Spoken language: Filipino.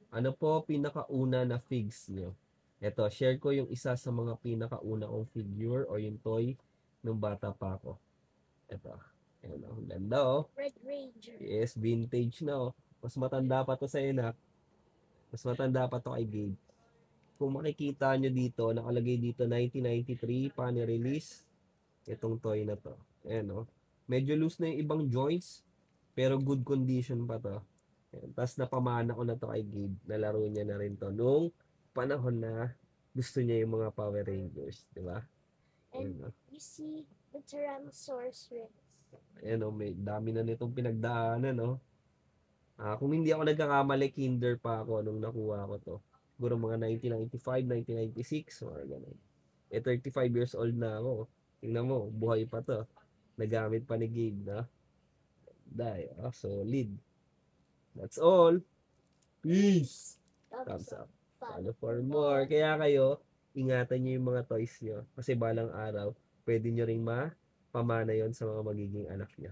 Ano po pinakauna na figs nyo? Eto, share ko yung isa sa mga pinakauna kong figure o yung toy nung bata pa ako. Eto. Ayan, ang ganda oh. Red Ranger. Yes, vintage na oh. Mas matanda pa to sa na. Mas matanda pa to kay Gabe. Kung makikita nyo dito, nakalagay dito 1993, pani release. Itong toy na to. Ayan oh. Medyo loose na yung ibang joints, pero good condition pa to. Ayan. Tapos napamana ko na to kay Gabe. Nalaro niya na rin to nung panahon na gusto niya yung mga Power Rangers. Di ba? And Ayan oh. you see the Tyrannosaurus Rex. Ayan oh. May dami na nitong pinagdaanan oh. Kung hindi ako nagkakamali, kinder pa ako nung nakuha ko to. Siguro mga 1995, 1996, mga ganun. 35 years old na ako. Tingnan mo, buhay pa to. Nagamit pa ni Gabe na. Dahil, solid. That's all. Peace. Thumbs Thumbs up. up. Follow Follow for for more. more. Kaya kayo, ingatan nyo yung mga toys nyo. Kasi balang araw, pwede nyo ring mapamana yon sa mga magiging anak nyo.